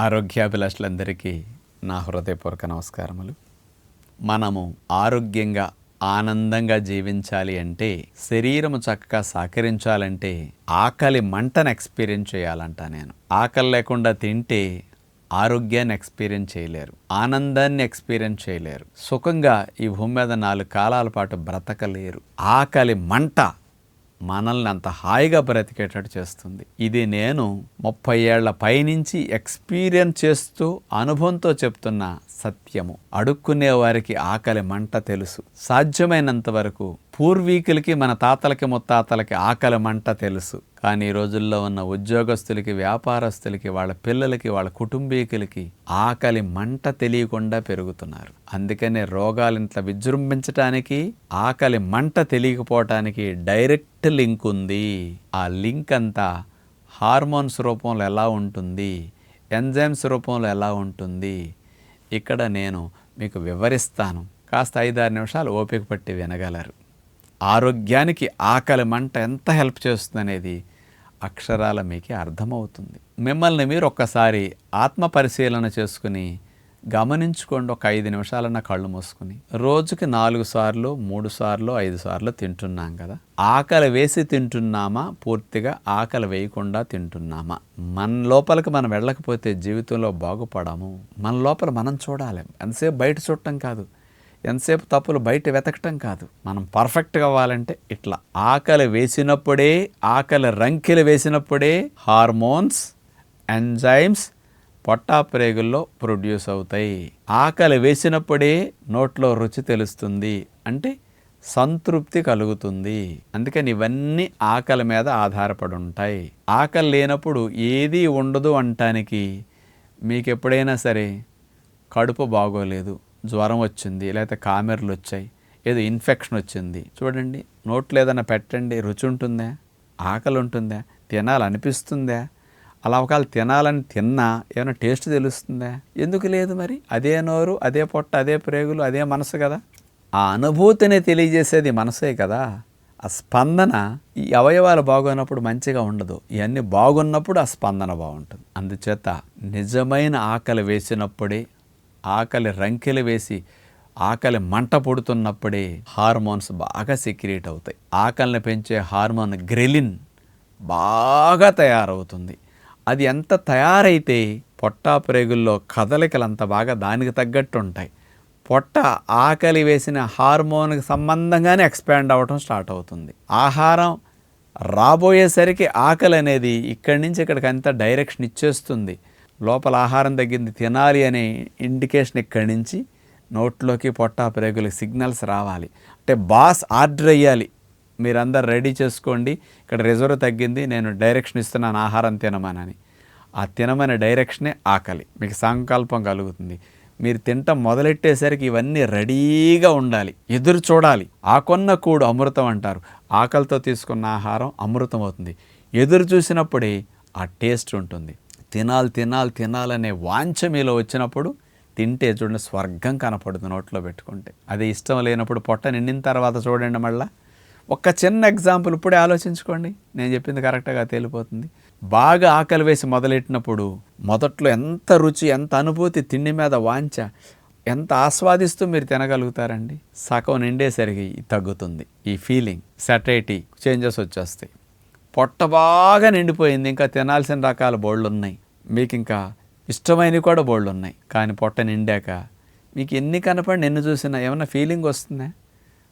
ఆరోగ్యాభిలాషులందరికీ నా హృదయపూర్వక నమస్కారములు. మనము ఆరోగ్యంగా ఆనందంగా జీవించాలి అంటే, శరీరము చక్కగా సహకరించాలంటే ఆకలి మంటను ఎక్స్పీరియన్స్ చేయాలంట. నేను ఆకలి లేకుండా తింటే ఆరోగ్యాన్ని ఎక్స్పీరియన్స్ చేయలేరు, ఆనందాన్ని ఎక్స్పీరియన్స్ చేయలేరు, సుఖంగా ఈ భూమి మీద 4 కాలాల పాటు బ్రతకలేరు. ఆకలి మంట మనల్ని అంత హాయిగా బ్రతికేటట్టు చేస్తుంది. ఇది నేను 30 ఏళ్ల పైనుంచి ఎక్స్పీరియన్స్ చేస్తూ అనుభవంతో చెప్తున్న సత్యము. అడుక్కునే వారికి ఆకలి మంట తెలుసు. సాధ్యమైనంత వరకు పూర్వీకులకి, మన తాతలకి ముత్తాతలకి ఆకలి మంట తెలుసు. కానీ ఈ రోజుల్లో ఉన్న ఉద్యోగస్తులకి, వ్యాపారస్తులకి, వాళ్ళ పిల్లలకి, వాళ్ళ కుటుంబీకులకి ఆకలి మంట తెలియకుండా పెరుగుతున్నారు. అందుకనే రోగాలు ఇంట్లో విజృంభించడానికి ఆకలి మంట తెలియకపోవటానికి డైరెక్ట్ లింక్ ఉంది. ఆ లింక్ అంతా హార్మోన్స్ రూపంలో ఎలా ఉంటుంది, ఎంజైమ్స్ రూపంలో ఎలా ఉంటుంది, ఇక్కడ నేను మీకు వివరిస్తాను. కాస్త 5-6 నిమిషాలు ఓపిక పట్టి వినగలరు. ఆరోగ్యానికి ఆకలి మంట ఎంత హెల్ప్ చేస్తుందనేది అక్షరాల మీకు అర్థమవుతుంది. మిమ్మల్ని మీరు ఒక్కసారి ఆత్మ పరిశీలన చేసుకుని గమనించుకోండి. ఒక 5 నిమిషాలన్న కళ్ళు మూసుకుని, రోజుకి 4 సార్లు 3 సార్లు 5 సార్లు తింటున్నాం కదా, ఆకలి వేసి తింటున్నామా, పూర్తిగా ఆకలి వేయకుండా తింటున్నామా? మన లోపలికి మనం వెళ్ళకపోతే జీవితంలో బాగుపడము. మన లోపల మనం చూడాలి. ఎంతసేపు బయట చూడటం కాదు, ఎంతసేపు తప్పులు బయట వెతకటం కాదు. మనం పర్ఫెక్ట్గా అవ్వాలంటే ఇట్లా ఆకలి వేసినప్పుడే, ఆకలి రంకెలు వేసినప్పుడే హార్మోన్స్, ఎంజైమ్స్ పొట్టాప్రేగుల్లో ప్రొడ్యూస్ అవుతాయి. ఆకలి వేసినప్పుడే నోట్లో రుచి తెలుస్తుంది, అంటే సంతృప్తి కలుగుతుంది. అందుకని ఇవన్నీ ఆకలి మీద ఆధారపడి ఉంటాయి. ఆకలి లేనప్పుడు ఏదీ ఉండదు అంటానికి, మీకు ఎప్పుడైనా సరే కడుపు బాగోలేదు, జ్వరం వచ్చింది, లేకపోతే కామెర్లు వచ్చాయి, ఏదో ఇన్ఫెక్షన్ వచ్చింది, చూడండి, నోట్లో ఏదైనా పెట్టండి, రుచి ఉంటుందా? ఆకలి ఉంటుందా? తినాలనిపిస్తుందా? అలా ఒకవేళ తినాలని తిన్నా ఏమైనా టేస్ట్ తెలుస్తుందా? ఎందుకు లేదు? మరి అదే నోరు, అదే పొట్ట, అదే ప్రేగులు, అదే మనసు కదా. ఆ అనుభూతిని తెలియజేసేది మనసే కదా. ఆ స్పందన ఈ అవయవాలు బాగున్నప్పుడు మంచిగా ఉండదు, ఇవన్నీ బాగున్నప్పుడు ఆ స్పందన బాగుంటుంది. అందుచేత నిజమైన ఆకలి వేసినప్పుడే, ఆకలి రంకెలు వేసి ఆకలి మంట పుడుతున్నప్పుడే హార్మోన్స్ బాగా సెక్రీట్ అవుతాయి. ఆకలిని పెంచే హార్మోన్ గ్రెలిన్ బాగా తయారవుతుంది. అది ఎంత తయారైతే పొట్టా ప్రేగుల్లో కదలికలు అంత బాగా దానికి తగ్గట్టు ఉంటాయి. పొట్ట ఆకలి వేసిన హార్మోన్కి సంబంధంగానే ఎక్స్పాండ్ అవ్వటం స్టార్ట్ అవుతుంది. ఆహారం రాబోయేసరికి ఆకలి అనేది ఇక్కడి నుంచి ఇక్కడికి అంత డైరెక్షన్ ఇచ్చేస్తుంది. లోపల ఆహారం తగ్గింది, తినాలి అనే ఇండికేషన్ ఇక్కడి నుంచి నోట్లోకి పొట్టా ప్రేగులకి సిగ్నల్స్ రావాలి. అంటే బాస్ ఆర్డర్ అయ్యాలి, మీరందరు రెడీ చేసుకోండి, ఇక్కడ రిజర్వ్ తగ్గింది, నేను డైరెక్షన్ ఇస్తున్నాను ఆహారం తినమనని. ఆ తినమనే డైరెక్షనే ఆకలి. మీకు సంకల్పం కలుగుతుంది. మీరు తింటాం మొదలెట్టేసరికి ఇవన్నీ రెడీగా ఉండాలి, ఎదురు చూడాలి. ఆకొన్న కూడు అమృతం అంటారు. ఆకలితో తీసుకున్న ఆహారం అమృతం అవుతుంది. ఎదురు చూసినప్పుడే ఆ టేస్ట్ ఉంటుంది. తినాలి తినాలి తినాలనే వాంఛ మీలో వచ్చినప్పుడు తింటే చూడండి, స్వర్గం కనపడుతుంది నోట్లో పెట్టుకుంటే. అది ఇష్టం లేనప్పుడు, పొట్ట నిండిన తర్వాత చూడండి. మళ్ళీ ఒక చిన్న ఎగ్జాంపుల్ ఇప్పుడే ఆలోచించుకోండి, నేను చెప్పింది కరెక్ట్గా తేలిపోతుంది. బాగా ఆకలి వేసి మొదలెట్టినప్పుడు మొదట్లో ఎంత రుచి, ఎంత అనుభూతి, తిండి మీద వాంఛ, ఎంత ఆస్వాదిస్తూ మీరు తినగలుగుతారండి. సగం నిండేసరికి తగ్గుతుంది. ఈ ఫీలింగ్, సెటైటీ చేంజెస్ వచ్చేస్తాయి. పొట్ట బాగా నిండిపోయింది, ఇంకా తినాల్సిన రకాల బోళ్ళు ఉన్నాయి, మీకు ఇంకా ఇష్టమైనవి కూడా బోళ్ళు ఉన్నాయి. కానీ పొట్ట నిండాక మీకు ఎన్ని కనపడి ఎన్ని చూసినా ఏమన్నా ఫీలింగ్ వస్తుందా?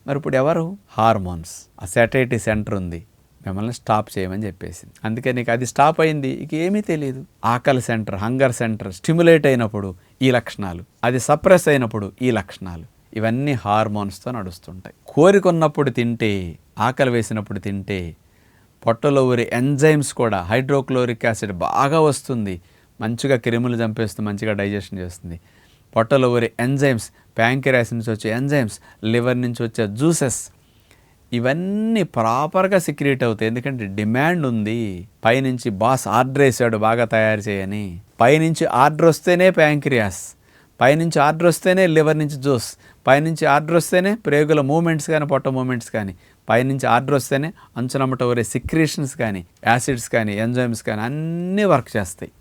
మరి ఇప్పుడు ఎవరు? హార్మోన్స్. ఆ సెటైటీ సెంటర్ ఉంది, మిమ్మల్ని స్టాప్ చేయమని చెప్పేసింది. అందుకే నీకు అది స్టాప్ అయింది, ఇక ఏమీ తెలియదు. ఆకలి సెంటర్, హంగర్ సెంటర్ స్టిమ్యులేట్ అయినప్పుడు ఈ లక్షణాలు, అది సప్రెస్ అయినప్పుడు ఈ లక్షణాలు, ఇవన్నీ హార్మోన్స్తో నడుస్తుంటాయి. కోరికొన్నప్పుడు తింటే, ఆకలి వేసినప్పుడు తింటే పొట్టలో ఊరి ఎంజైమ్స్ కూడా, హైడ్రోక్లోరిక్ యాసిడ్ బాగా వస్తుంది, మంచిగా క్రిములు చంపేస్తుంది, మంచిగా డైజెషన్ చేస్తుంది. పొట్టలో ఊరి ఎంజైమ్స్, ప్యాంక్రియాస్ నుంచి వచ్చే ఎంజైమ్స్, లివర్ నుంచి వచ్చే జ్యూసెస్, ఇవన్నీ ప్రాపర్గా సిక్రియేట్ అవుతాయి. ఎందుకంటే డిమాండ్ ఉంది. పైనుంచి బాస్ ఆర్డర్ వేసాడు బాగా తయారు చేయని. పైనుంచి ఆర్డర్ వస్తేనే ప్యాంక్రియాస్, పైనుంచి ఆర్డర్ వస్తేనే లివర్ నుంచి జ్యూస్, పైనుంచి ఆర్డర్ వస్తేనే ప్రేగుల మూమెంట్స్ కానీ, పొట్ట మూమెంట్స్ కానీ, పైనుంచి ఆర్డర్ వస్తేనే అంచునమ్మట వరే సిక్రీషన్స్ కానీ, యాసిడ్స్ కానీ, ఎంజైమ్స్ కానీ అన్నీ వర్క్ చేస్తాయి.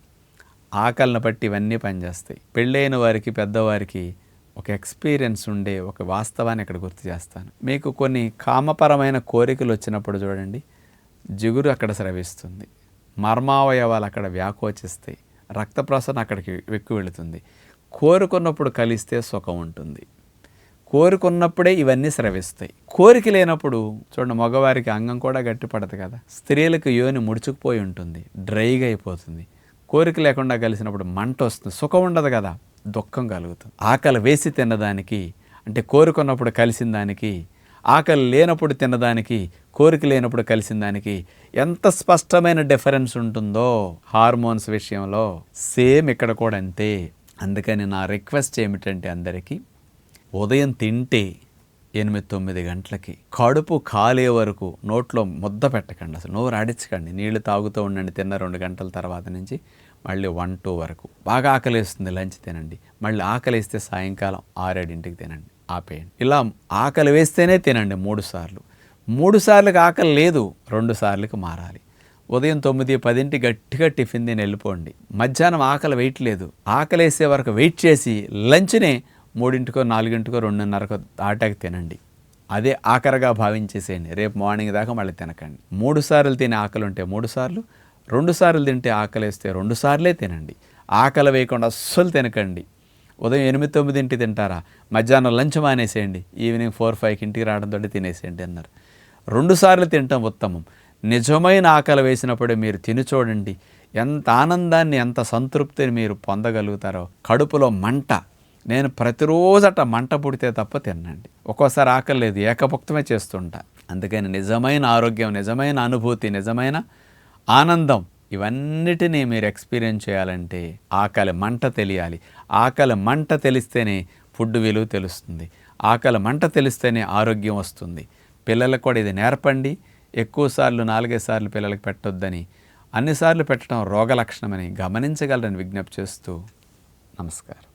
ఆకలిని బట్టి ఇవన్నీ పనిచేస్తాయి. పెళ్ళైన వారికి, పెద్దవారికి ఒక ఎక్స్పీరియన్స్ ఉండే ఒక వాస్తవాన్ని ఇక్కడ గుర్తు చేస్తాను. మీకు కొన్ని కామపరమైన కోరికలు వచ్చినప్పుడు చూడండి, జిగురు అక్కడ స్రవిస్తుంది, మర్మావయవాలు అక్కడ వ్యాకోచిస్తాయి, రక్త ప్రసరణ అక్కడికి ఎక్కువ వెళుతుంది. కోరుకున్నప్పుడు కలిస్తే సుఖం ఉంటుంది. కోరుకున్నప్పుడే ఇవన్నీ స్రవిస్తాయి. కోరిక లేనప్పుడు చూడండి, మగవారికి అంగం కూడా గట్టిపడదు కదా, స్త్రీలకు యోని ముడుచుకుపోయి ఉంటుంది, డ్రైగా అయిపోతుంది. కోరిక లేకుండా కలిసినప్పుడు మంట వస్తుంది, సుఖం ఉండదు కదా, దుఃఖం కలుగుతుంది. ఆకలి వేసి తిన్నదానికి, అంటే కోరుకున్నప్పుడు కలిసిన దానికి, ఆకలి లేనప్పుడు తిన్నదానికి, కోరిక లేనప్పుడు కలిసిన దానికి ఎంత స్పష్టమైన డిఫరెన్స్ ఉంటుందో హార్మోన్స్ విషయంలో, సేమ్ ఇక్కడ కూడా అంతే. అందుకని నా రిక్వెస్ట్ ఏమిటంటే అందరికీ, ఉదయం తింటే 8-9 గంటలకి కడుపు కాలే వరకు నోట్లో ముద్ద పెట్టకండి, అసలు నోరు ఆడించకండి, నీళ్లు తాగుతూ ఉండండి. తిన్న 2 గంటల తర్వాత నుంచి మళ్ళీ 1-2 వరకు బాగా ఆకలిస్తుంది, లంచ్ తినండి. మళ్ళీ ఆకలిస్తే సాయంకాలం 6-7ంటికి తినండి, ఆపేయండి. ఇలా ఆకలి వేస్తేనే తినండి 3 సార్లు. 3 సార్లకు ఆకలి లేదు, 2 సార్లకి మారాలి. ఉదయం 9-10 గట్టిగా టిఫిన్ తిని వెళ్ళిపోండి. మధ్యాహ్నం ఆకలి వెయిట్ లేదు, ఆకలి వేసే వరకు వెయిట్ చేసి లంచ్నే 3-4, 2:30 దాటాక తినండి. అదే ఆఖరిగా భావించేసేయండి. రేపు మార్నింగ్ దాకా మళ్ళీ తినకండి. 3 సార్లు తినే ఆకలి ఉంటే 3 సార్లు, 2 సార్లు తింటే ఆకలి వేస్తే 2 సార్లే తినండి. ఆకలి వేయకుండా అస్సలు తినకండి. ఉదయం 8-9 తింటారా, మధ్యాహ్నం లంచ్ మానేసేయండి, ఈవినింగ్ 4-5 ఇంటికి రావడంతో తినేసేయండి అన్నారు. 2 సార్లు తినటం ఉత్తమం. నిజమైన ఆకలి వేసినప్పుడే మీరు తిని చూడండి, ఎంత ఆనందాన్ని, ఎంత సంతృప్తిని మీరు పొందగలుగుతారో. కడుపులో మంట, నేను ప్రతిరోజట మంట పుడితే తప్ప తినండి. ఒక్కోసారి ఆకలి లేదు, ఏకభుక్తమే చేస్తుంటా. అందుకని నిజమైన ఆరోగ్యం, నిజమైన అనుభూతి, నిజమైన ఆనందం ఇవన్నిటినీ మీరు ఎక్స్పీరియన్స్ చేయాలంటే ఆకలి మంట తెలియాలి. ఆకలి మంట తెలిస్తేనే ఫుడ్ విలువ తెలుస్తుంది. ఆకలి మంట తెలిస్తేనే ఆరోగ్యం వస్తుంది. పిల్లలకు కూడా ఇది నేర్పండి. ఎక్కువసార్లు 4-5 సార్లు పిల్లలకు పెట్టొద్దని, అన్నిసార్లు పెట్టడం రోగ లక్షణమని గమనించగలరని విజ్ఞప్తి చేస్తూ నమస్కారం.